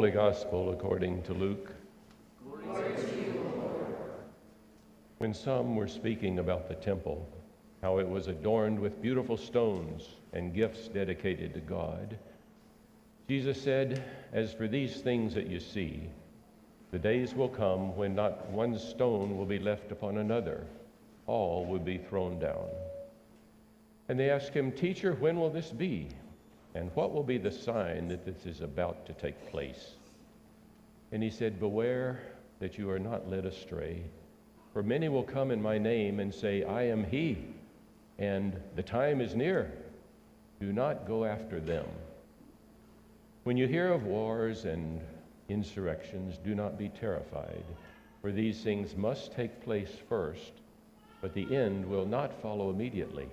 Holy Gospel according to Luke. Glory to you, Lord. When some were speaking about the temple, how it was adorned with beautiful stones and gifts dedicated to God, Jesus said, "As for these things that you see, the days will come when not one stone will be left upon another. All will be thrown down." And they asked him, "Teacher, when will this be? And what will be the sign that this is about to take place?" And he said, "Beware that you are not led astray. For many will come in my name and say, 'I am he,' and 'the time is near.' Do not go after them. When you hear of wars and insurrections, do not be terrified, for these things must take place first, but the end will not follow immediately."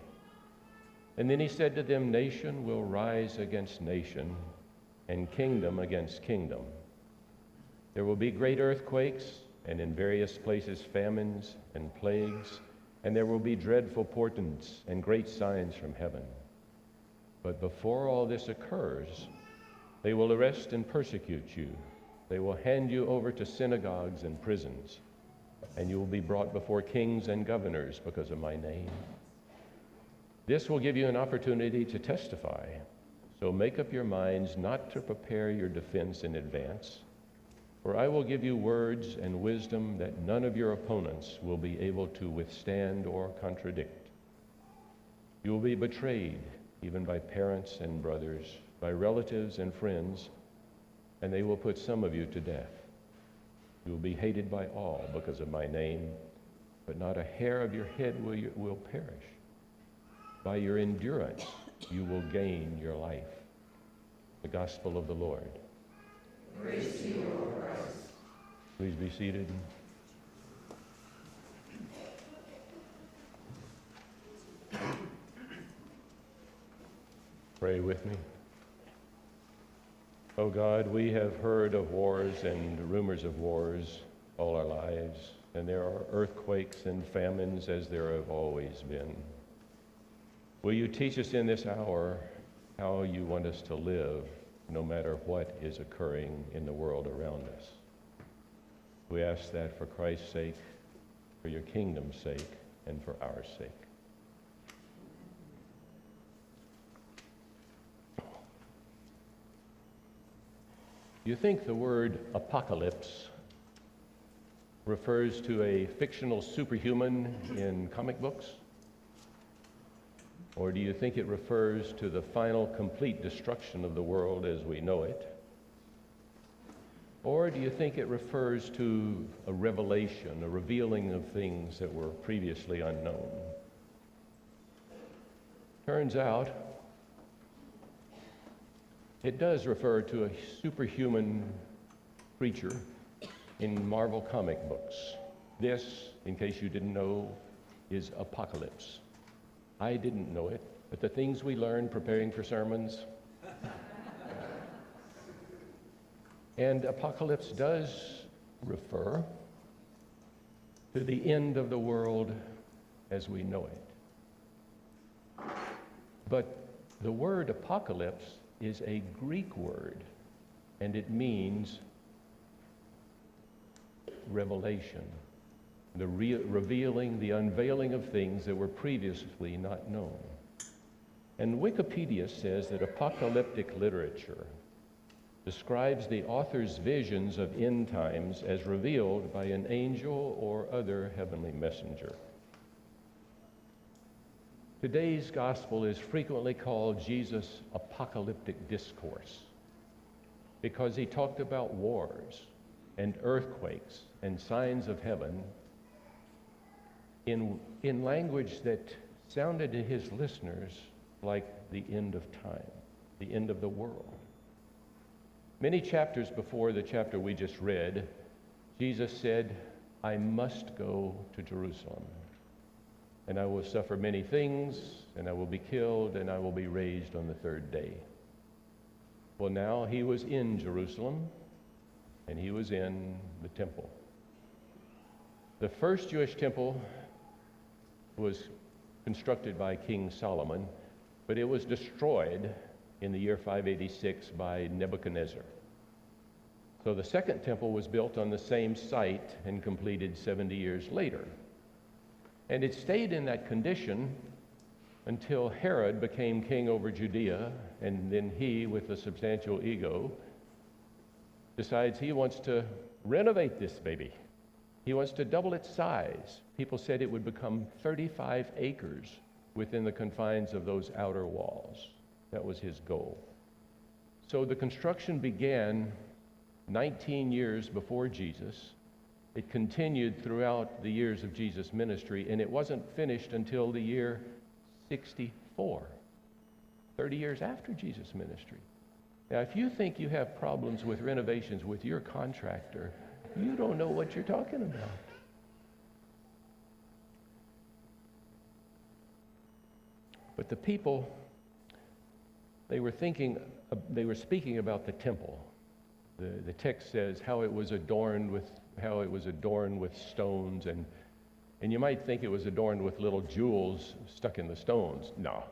And then he said to them, "Nation will rise against nation, and kingdom against kingdom. There will be great earthquakes, and in various places famines and plagues, and there will be dreadful portents and great signs from heaven. But before all this occurs, they will arrest and persecute you. They will hand you over to synagogues and prisons, and you will be brought before kings and governors because of my name. This will give you an opportunity to testify. So make up your minds not to prepare your defense in advance, for I will give you words and wisdom that none of your opponents will be able to withstand or contradict. You will be betrayed even by parents and brothers, by relatives and friends, and they will put some of you to death. You will be hated by all because of my name, but not a hair of your head will perish. By your endurance, you will gain your life." The Gospel of the Lord. Praise to you, Lord Christ. Please be seated. Pray with me. Oh God, we have heard of wars and rumors of wars all our lives, and there are earthquakes and famines as there have always been. Will you teach us in this hour how you want us to live, no matter what is occurring in the world around us? We ask that for Christ's sake, for your kingdom's sake, and for our sake. You think the word apocalypse refers to a fictional superhuman in comic books? Or do you think it refers to the final complete destruction of the world as we know it? Or do you think it refers to a revelation, a revealing of things that were previously unknown? Turns out, it does refer to a superhuman creature in Marvel comic books. This, in case you didn't know, is Apocalypse. I didn't know it, but the things we learn preparing for sermons. And Apocalypse does refer to the end of the world as we know it. But the word apocalypse is a Greek word, and it means revelation. The revealing, the unveiling of things that were previously not known. And Wikipedia says that apocalyptic literature describes the author's visions of end times as revealed by an angel or other heavenly messenger. Today's gospel is frequently called Jesus' apocalyptic discourse because he talked about wars and earthquakes and signs of heaven in language that sounded to his listeners like the end of time, the end of the world. Many chapters before the chapter we just read, Jesus said, "I must go to Jerusalem, and I will suffer many things, and I will be killed, and I will be raised on the third day." Well, now he was in Jerusalem, and he was in the temple. The first Jewish temple was constructed by King Solomon, but it was destroyed in the year 586 by Nebuchadnezzar. So the second temple was built on the same site and completed 70 years later. And it stayed in that condition until Herod became king over Judea, and then he, with a substantial ego, decides he wants to renovate this baby. He wants to double its size. People said it would become 35 acres within the confines of those outer walls. That was his goal. So the construction began 19 years before Jesus. It continued throughout the years of Jesus' ministry, and it wasn't finished until the year 64, 30 years after Jesus' ministry. Now, if you think you have problems with renovations with your contractor, you don't know what you're talking about. But the people, they were speaking about the temple. The text says how it was adorned with stones, and you might think it was adorned with little jewels stuck in the stones. No.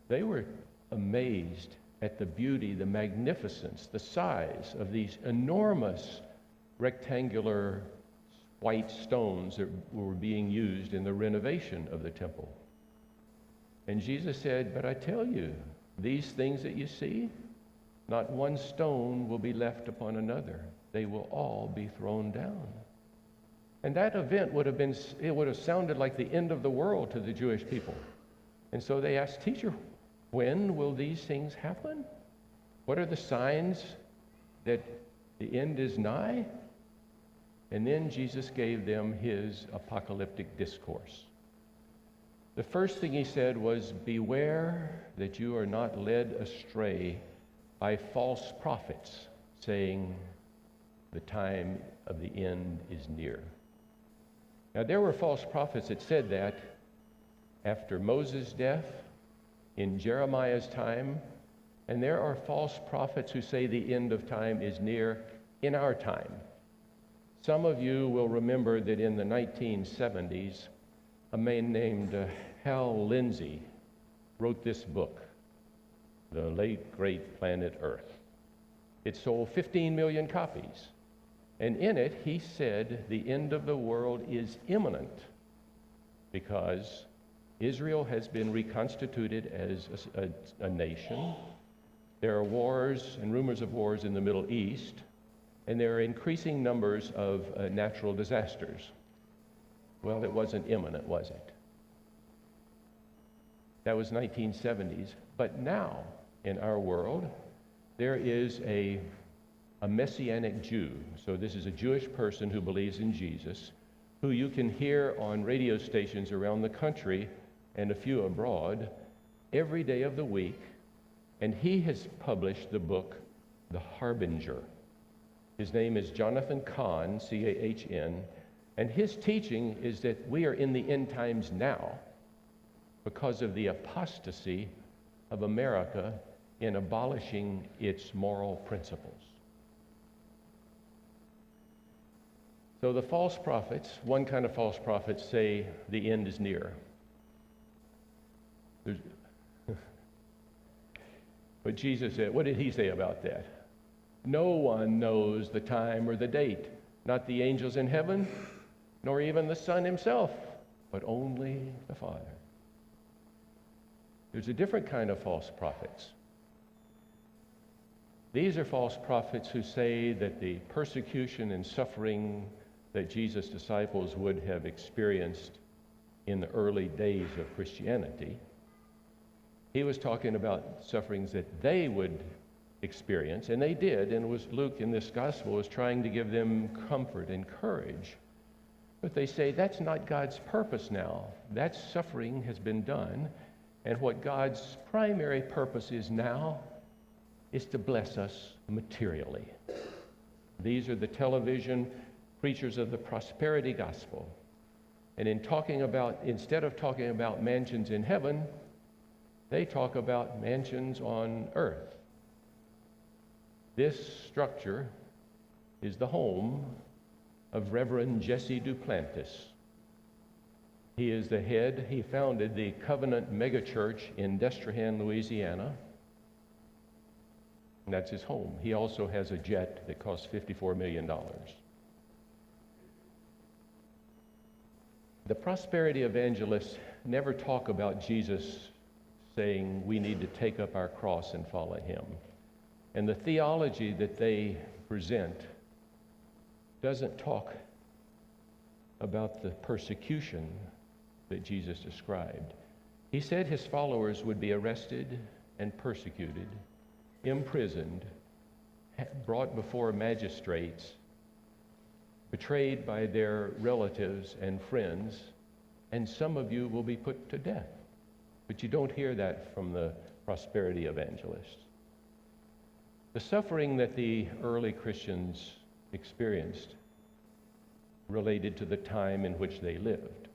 They were amazed at the beauty, the magnificence, the size of these enormous rectangular white stones that were being used in the renovation of the temple. And Jesus said, "But I tell you, these things that you see, not one stone will be left upon another. They will all be thrown down." And that event would have sounded like the end of the world to the Jewish people. And so they asked, "Teacher, when will these things happen? What are the signs that the end is nigh?" And then Jesus gave them his apocalyptic discourse. The first thing he said was, "Beware that you are not led astray by false prophets, saying, the time of the end is near." Now, there were false prophets that said that after Moses' death, in Jeremiah's time, and there are false prophets who say the end of time is near in our time. Some of you will remember that in the 1970s, a man named Hal Lindsey wrote this book, The Late Great Planet Earth. It sold 15 million copies. And in it, he said the end of the world is imminent because Israel has been reconstituted as a nation. There are wars and rumors of wars in the Middle East, and there are increasing numbers of natural disasters. Well, it wasn't imminent, was it? That was 1970s. But now, in our world, there is a Messianic Jew. So this is a Jewish person who believes in Jesus, who you can hear on radio stations around the country and a few abroad every day of the week. And he has published the book, The Harbinger. His name is Jonathan Cahn, C-A-H-N, and his teaching is that we are in the end times now because of the apostasy of America in abolishing its moral principles. So the false prophets, one kind of false prophets say the end is near. But Jesus said, what did he say about that? No one knows the time or the date, not the angels in heaven, nor even the Son himself, but only the Father. There's a different kind of false prophets. These are false prophets who say that the persecution and suffering that Jesus' disciples would have experienced in the early days of Christianity, he was talking about sufferings that they would experience, and they did, and it was Luke in this gospel was trying to give them comfort and courage. But they say that's not God's purpose now. That suffering has been done, and what God's primary purpose is now is to bless us materially. These are the television preachers of the prosperity gospel. And instead of talking about mansions in heaven, they talk about mansions on earth. This structure is the home of Reverend Jesse Duplantis. He is the head. He founded the Covenant megachurch in Destrehan, Louisiana. and that's his home. He also has a jet that costs $54 million. The prosperity evangelists never talk about Jesus saying we need to take up our cross and follow him. And the theology that they present doesn't talk about the persecution that Jesus described. He said his followers would be arrested and persecuted, imprisoned, brought before magistrates, betrayed by their relatives and friends, and some of you will be put to death. But you don't hear that from the prosperity evangelists. The suffering that the early Christians experienced related to the time in which they lived.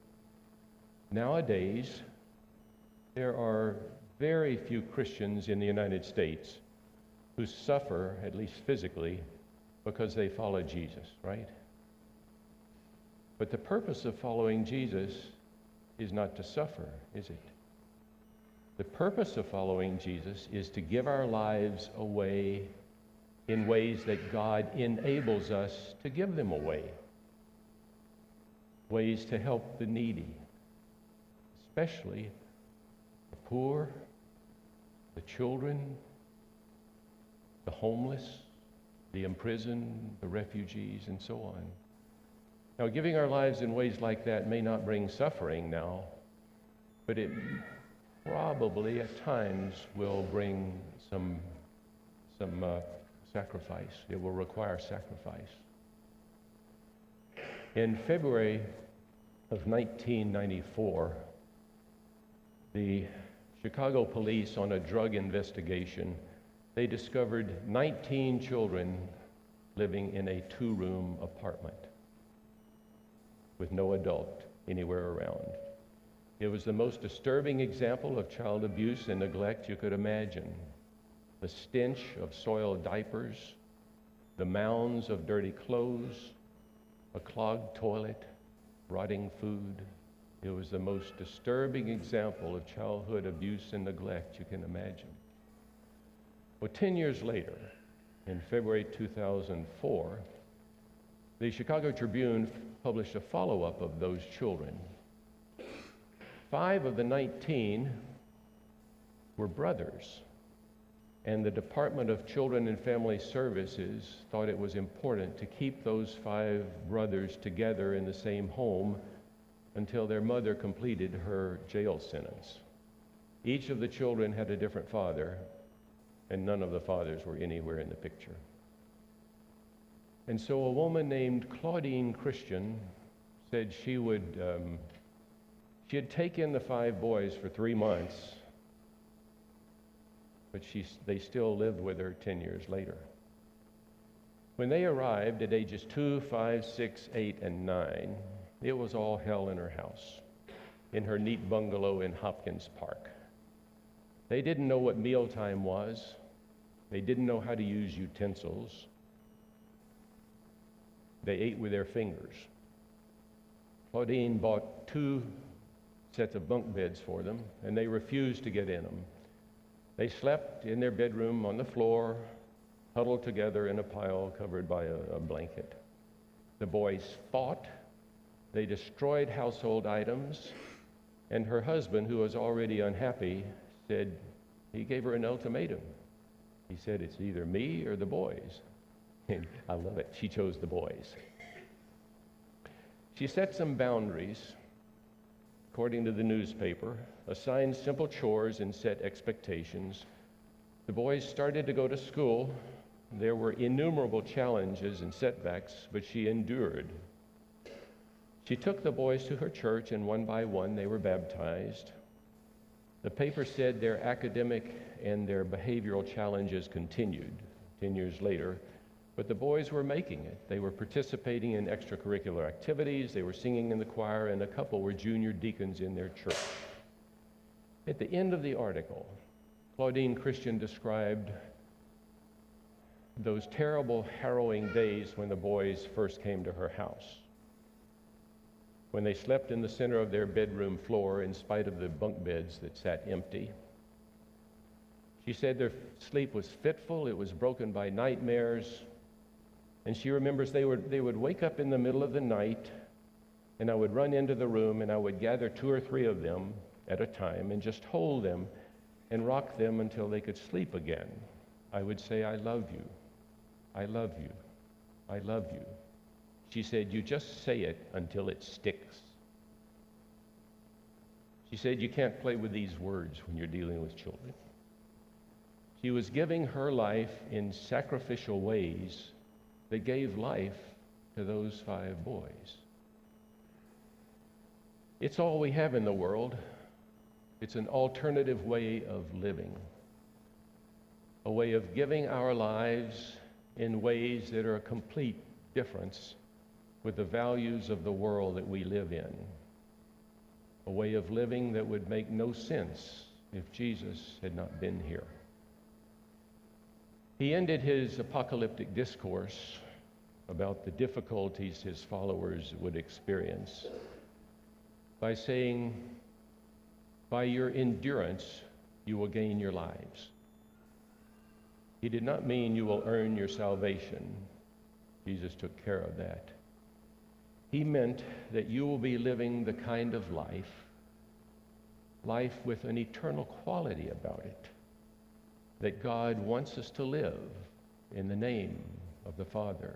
Nowadays, there are very few Christians in the United States who suffer, at least physically, because they follow Jesus, right? But the purpose of following Jesus is not to suffer, is it? The purpose of following Jesus is to give our lives away in ways that God enables us to give them away. Ways to help the needy, especially the poor, the children, the homeless, the imprisoned, the refugees, and so on. Now, giving our lives in ways like that may not bring suffering now, but it probably at times will bring some sacrifice. It will require sacrifice. In February of 1994, the Chicago police, on a drug investigation, they discovered 19 children living in a 2-room apartment with no adult anywhere around. It was the most disturbing example of child abuse and neglect you could imagine. The stench of soiled diapers, the mounds of dirty clothes, a clogged toilet, rotting food. It was the most disturbing example of childhood abuse and neglect you can imagine. Well, 10 years later, in February 2004, the Chicago Tribune published a follow-up of those children. 5 of the 19 were brothers, and the Department of Children and Family Services thought it was important to keep those 5 brothers together in the same home until their mother completed her jail sentence. Each of the children had a different father, and none of the fathers were anywhere in the picture. And so a woman named Claudine Christian said she had taken the 5 boys for 3 months, but they still lived with her 10 years later. When they arrived at ages 2, 5, 6, 8, and 9, it was all hell in her house, in her neat bungalow in Hopkins Park. They didn't know what mealtime was. They didn't know how to use utensils. They ate with their fingers. Claudine bought 2 sets of bunk beds for them, and they refused to get in them. They slept in their bedroom on the floor, huddled together in a pile covered by a blanket. The boys fought. They destroyed household items, and her husband, who was already unhappy, said he gave her an ultimatum. He said, "It's either me or the boys." And I love it. She chose the boys. She set some boundaries, according to the newspaper, assigned simple chores and set expectations. The boys started to go to school. There were innumerable challenges and setbacks, but she endured. She took the boys to her church, and one by one they were baptized. The paper said their academic and their behavioral challenges continued 10 years later, but the boys were making it. They were participating in extracurricular activities, they were singing in the choir, and a couple were junior deacons in their church. At the end of the article, Claudine Christian described those terrible, harrowing days when the boys first came to her house, when they slept in the center of their bedroom floor in spite of the bunk beds that sat empty. She said their sleep was fitful, it was broken by nightmares. And she remembers they would wake up in the middle of the night, and I would run into the room and I would gather 2 or 3 of them at a time and just hold them and rock them until they could sleep again. I would say, I love you, I love you, I love you. She said, you just say it until it sticks. She said, you can't play with these words when you're dealing with children. She was giving her life in sacrificial ways that gave life to those 5 boys. It's all we have in the world. It's an alternative way of living, a way of giving our lives in ways that are a complete difference with the values of the world that we live in, a way of living that would make no sense if Jesus had not been here. He ended his apocalyptic discourse about the difficulties his followers would experience by saying, by your endurance, you will gain your lives. He did not mean you will earn your salvation. Jesus took care of that. He meant that you will be living the kind of life with an eternal quality about it, that God wants us to live in the name of the Father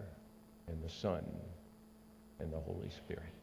and the Son and the Holy Spirit.